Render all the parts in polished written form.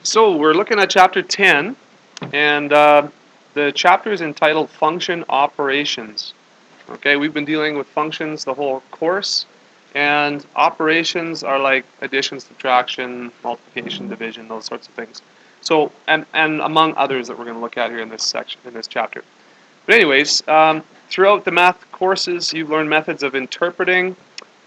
So we're looking at chapter 10, and the chapter is entitled Function Operations. Okay, we've been dealing with functions the whole course, and operations are like addition, subtraction, multiplication, division, those sorts of things. So, and among others that we're going to look at here in this section, in this chapter. But anyways, throughout the math courses, you've learned methods of interpreting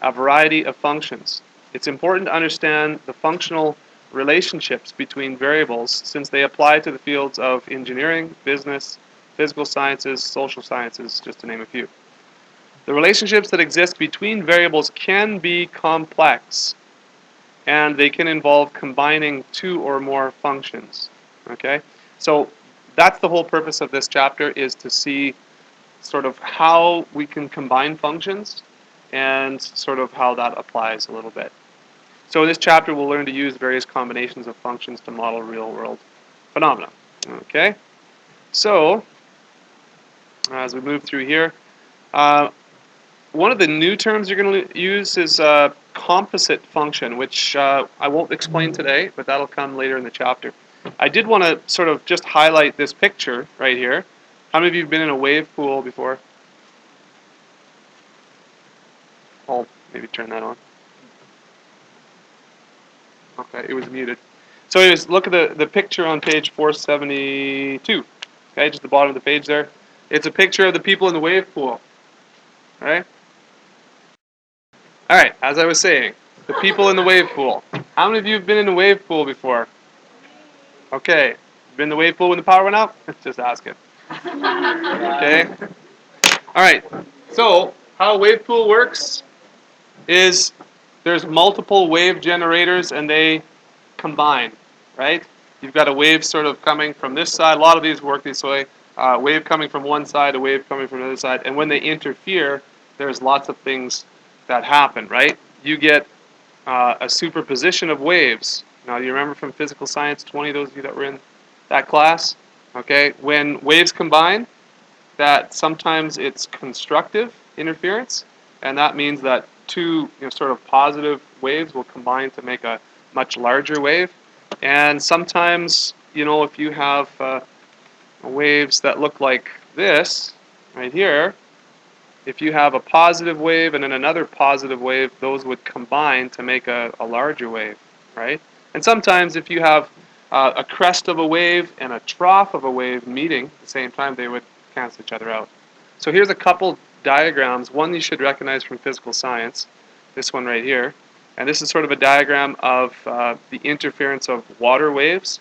a variety of functions. It's important to understand the functional relationships between variables since they apply to the fields of engineering, business, physical sciences, social sciences, just to name a few. The relationships that exist between variables can be complex, and they can involve combining two or more functions. Okay, so that's the whole purpose of this chapter, is to see sort of how we can combine functions and sort of how that applies a little bit. So in this chapter, we'll learn to use various combinations of functions to model real-world phenomena. Okay, so as we move through here, one of the new terms you're going to use is composite function, which I won't explain today, but that'll come later in the chapter. I did want to sort of just highlight this picture right here. How many of you have been in a wave pool before? I'll maybe turn that on. Okay, it was muted. So anyways, look at the picture on page 472. Okay, just the bottom of the page there. It's a picture of the people in the wave pool. Right? Alright, as I was saying, the people in the wave pool. How many of you have been in a wave pool before? Okay. Been in the wave pool when the power went out? Just asking. Okay. Alright. So, how a wave pool works is there's multiple wave generators and they combine, right? You've got a wave sort of coming from this side. A lot of these work this way. Wave coming from one side, a wave coming from the other side. And when they interfere, there's lots of things that happen, right? You get a superposition of waves. Now, you remember from physical science 20, those of you that were in that class? Okay, when waves combine, that sometimes it's constructive interference, and that means that two sort of positive waves will combine to make a much larger wave. And sometimes, if you have waves that look like this, right here, if you have a positive wave and then another positive wave, those would combine to make a larger wave, right? And sometimes if you have a crest of a wave and a trough of a wave meeting at the same time, they would cancel each other out. So here's a couple diagrams. One you should recognize from physical science, this one right here. And this is sort of a diagram of the interference of water waves.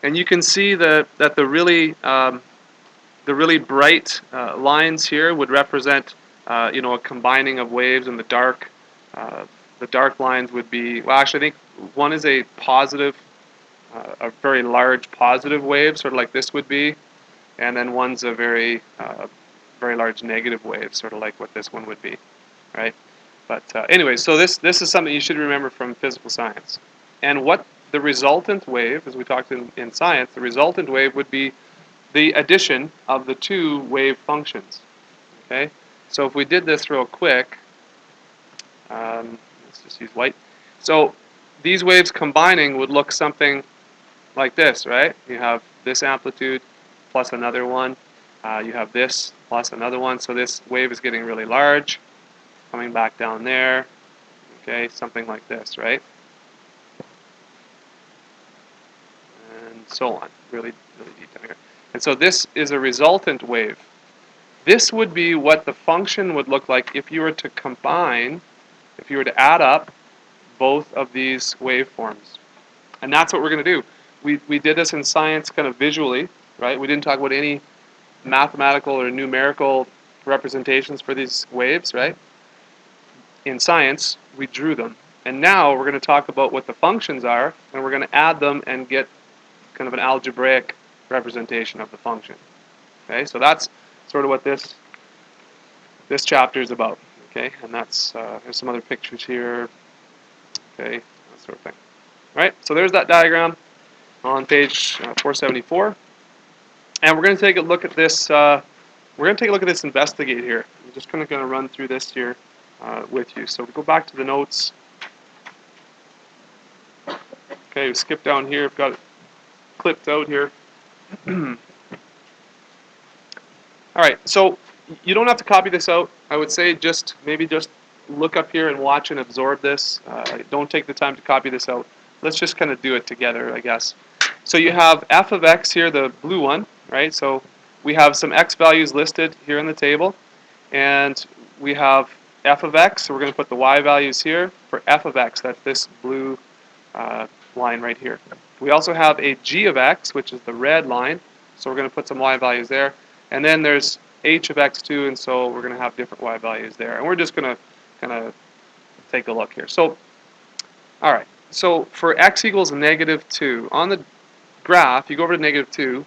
And you can see that the really bright lines here would represent a combining of waves, and the dark lines would be, well, actually I think one is a positive, a very large positive wave, sort of like this would be, and then one's a very large negative wave, sort of like what this one would be, right? But anyway, so this is something you should remember from physical science. And what the resultant wave, as we talked in science, the resultant wave would be the addition of the two wave functions. Okay, so if we did this real quick, let's just use white. So these waves combining would look something like this, right? You have this amplitude plus another one. You have this plus another one. So this wave is getting really large, coming back down there. Okay, something like this, right? And so on. Really, really deep down here. And so this is a resultant wave. This would be what the function would look like if you were to combine, if you were to add up both of these waveforms. And that's what we're going to do. We did this in science kind of visually, right? We didn't talk about any mathematical or numerical representations for these waves, right? In science, we drew them. And now we're going to talk about what the functions are, and we're going to add them and get kind of an algebraic representation of the function. Okay, so that's sort of what this chapter is about. Okay, and that's there's some other pictures here. Okay, that sort of thing. All right, so there's that diagram on page 474, and we're going to take a look at this. We're going to take a look at this investigate here. I'm just kind of going to run through this here with you. So we go back to the notes. Okay, we skip down here. We've got clipped out here. All right, so you don't have to copy this out. I would say maybe just look up here and watch and absorb this. Don't take the time to copy this out. Let's just kind of do it together, I guess. So you have f of x here, the blue one, right? So we have some x values listed here in the table, and we have f of x, so we're going to put the y values here for f of x. That's this blue line right here. We also have a g of x, which is the red line, so we're going to put some y values there. And then there's h of x too, and so we're going to have different y values there. And we're just going to kind of take a look here. So, all right. So for x equals -2, on the graph, you go over to -2,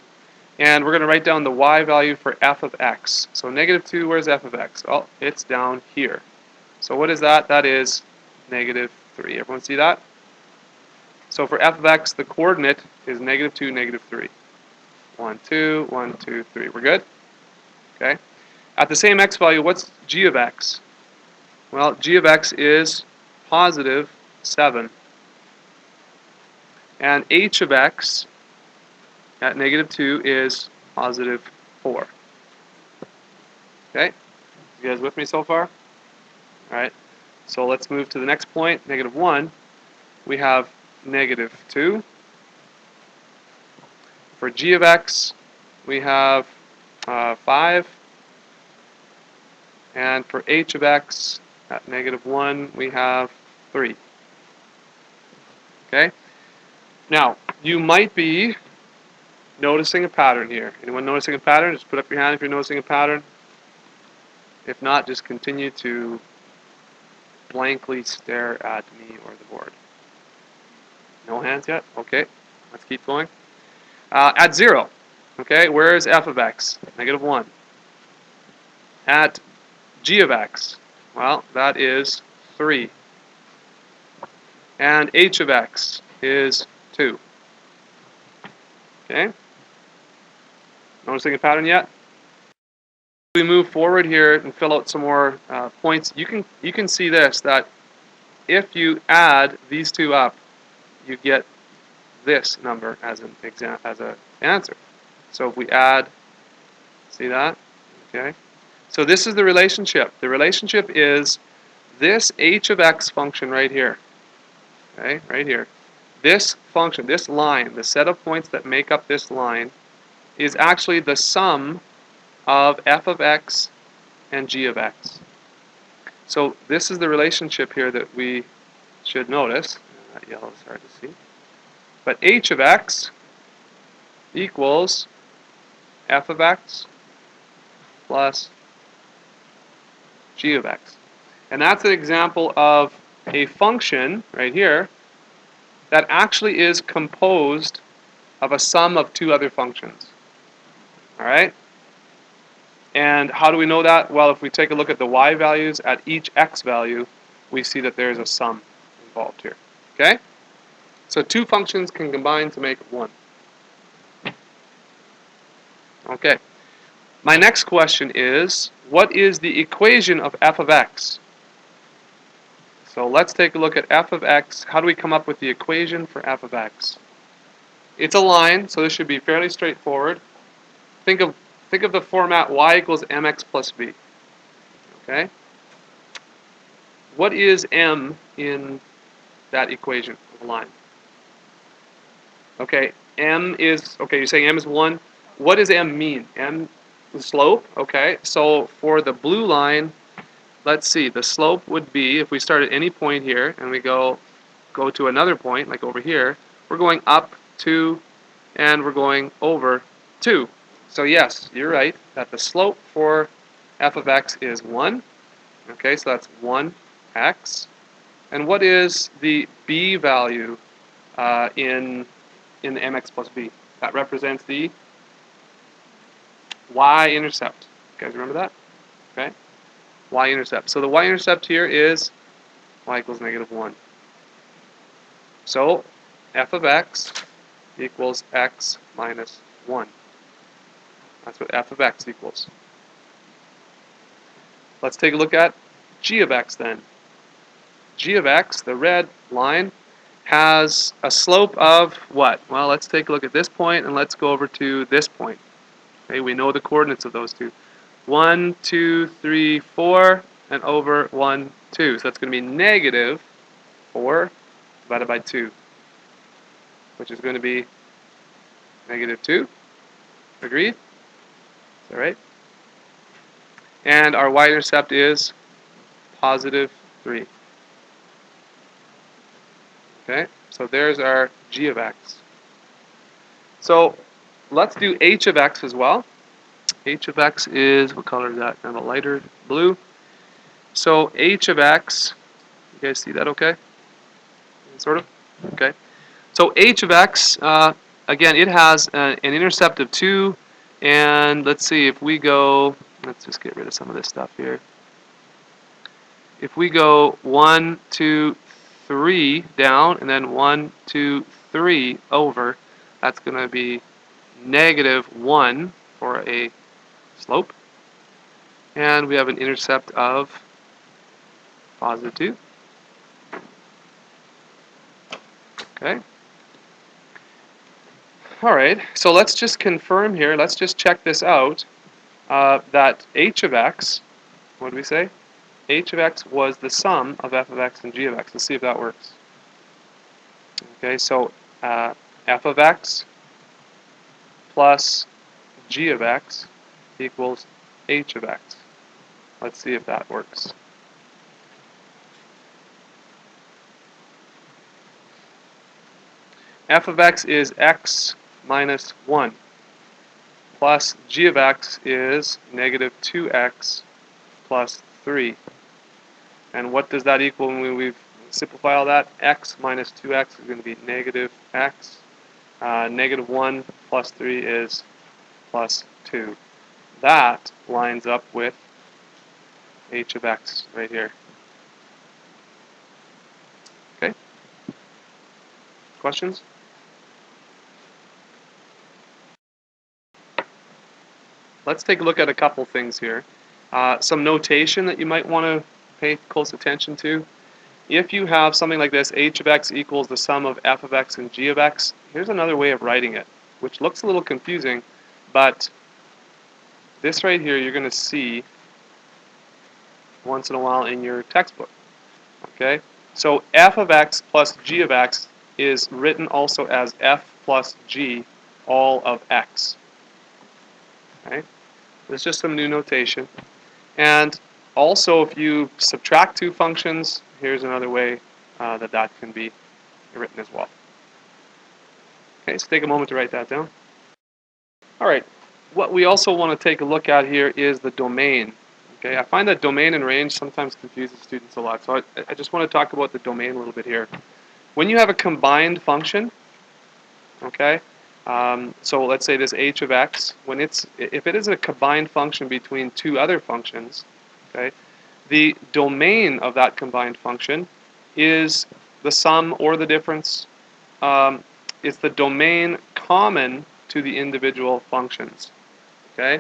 and we're going to write down the y value for f of x. So -2, where's f of x? Oh, it's down here. So what is that? That is -3. Everyone see that? So for f of x, the coordinate is -2, -3. 1, 2, 1, 2, 3. We're good? Okay. At the same x value, what's g of x? Well, g of x is +7. And h of x at -2 is +4. Okay? You guys with me so far? All right. So let's move to the next point, -1. We have -2. For g of x, we have 5. And for h of x at -1, we have 3. Okay? Now, you might be noticing a pattern here. Anyone noticing a pattern? Just put up your hand if you're noticing a pattern. If not, just continue to blankly stare at me or the board. No hands yet? Okay, let's keep going. At 0, okay, where is f of x? -1. At g of x, well, that is 3. And h of x is 2. Okay? Noticing a pattern yet? We move forward here and fill out some more points. You can see this, that if you add these two up, you get this number as an answer. So if we add, see that? Okay. So this is the relationship. The relationship is this h of x function right here. Okay, right here. This function, this line, the set of points that make up this line, is actually the sum of f of x and g of x. So this is the relationship here that we should notice. That yellow is hard to see. But h of x equals f of x plus g of x. And that's an example of a function right here that actually is composed of a sum of two other functions. All right? And how do we know that? Well, if we take a look at the y values at each x value, we see that there is a sum involved here. Okay? So two functions can combine to make one. Okay. My next question is, what is the equation of f of x? So let's take a look at f of x. How do we come up with the equation for f of x? It's a line, so this should be fairly straightforward. Think of the format y equals mx plus b. Okay? What is m in that equation of a line? Okay, you're saying m is 1. What does m mean? M, the slope, okay. So for the blue line, let's see, the slope would be, if we start at any point here and we go to another point, like over here, we're going up 2 and we're going over 2. So yes, you're right, that the slope for f of x is 1. Okay, so that's 1x. And what is the b value in the mx plus b? That represents the y-intercept. You guys remember that? Okay. Y-intercept. So the y-intercept here is y equals -1. So f of x equals x minus 1. That's what f of x equals. Let's take a look at g of x then. G of x, the red line, has a slope of what? Well, let's take a look at this point and let's go over to this point. Okay, we know the coordinates of those two. 1, 2, 3, 4, and over 1, 2. So that's going to be negative 4 divided by 2, which is going to be negative 2. Agreed? Is that right? And our y-intercept is positive 3. Okay, so there's our g of x. So let's do h of x as well. H of x is, what color is that? Kind of a lighter blue. So h of x, you guys see that okay? Sort of? Okay. So h of x, again, it has an intercept of 2. And let's see, if we go, let's just get rid of some of this stuff here. If we go 1, 2, 3 down, and then 1, 2, 3 over, that's going to be negative 1 for a slope. And we have an intercept of positive 2. Okay. All right, so let's just confirm here, let's just check this out, that h of x, what did we say? H of x was the sum of f of x and g of x. Let's see if that works. Okay, so f of x plus g of x equals h of x. Let's see if that works. F of x is x minus 1 plus g of x is negative 2x plus 3. And what does that equal when we simplify all that? X minus 2x is going to be negative x. Negative 1 plus 3 is plus 2. That lines up with h of x right here. Okay? Questions? Let's take a look at a couple things here. Some notation that you might want to pay close attention to. If you have something like this, h of x equals the sum of f of x and g of x, here's another way of writing it, which looks a little confusing, but this right here you're going to see once in a while in your textbook. Okay? So f of x plus g of x is written also as f plus g all of x. Okay? There's just some new notation. And also, if you subtract two functions, here's another way that can be written as well. Okay, so take a moment to write that down. All right, what we also want to take a look at here is the domain. Okay, I find that domain and range sometimes confuses students a lot, so I just want to talk about the domain a little bit here. When you have a combined function, okay, so let's say this h of x, if it is a combined function between two other functions, okay, the domain of that combined function is the sum or the difference. It's the domain common to the individual functions. Okay,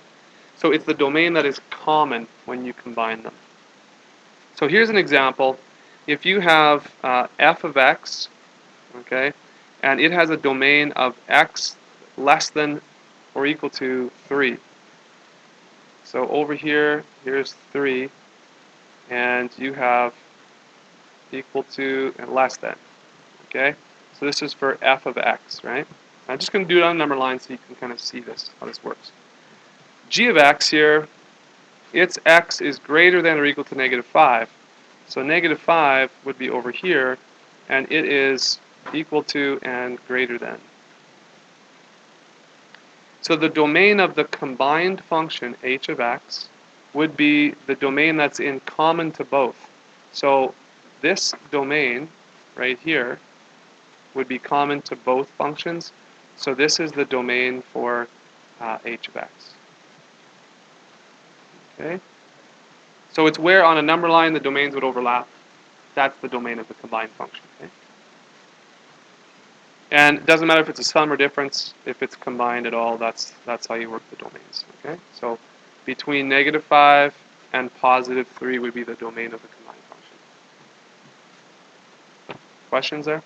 so it's the domain that is common when you combine them. So here's an example. If you have f of x, okay, and it has a domain of x less than or equal to 3. So over here, here's 3, and you have equal to and less than. Okay, so this is for f of x, right? I'm just going to do it on a number line so you can kind of see this, how this works. G of x here, its x is greater than or equal to negative 5. So negative 5 would be over here, and it is equal to and greater than. So the domain of the combined function h of x would be the domain that's in common to both. So this domain right here would be common to both functions. So this is the domain for h of x. Okay? So it's where on a number line the domains would overlap. That's the domain of the combined function. Okay? And it doesn't matter if it's a sum or difference, if it's combined at all, that's how you work the domains. Okay? So between negative 5 and positive 3 would be the domain of the combined function. Questions there?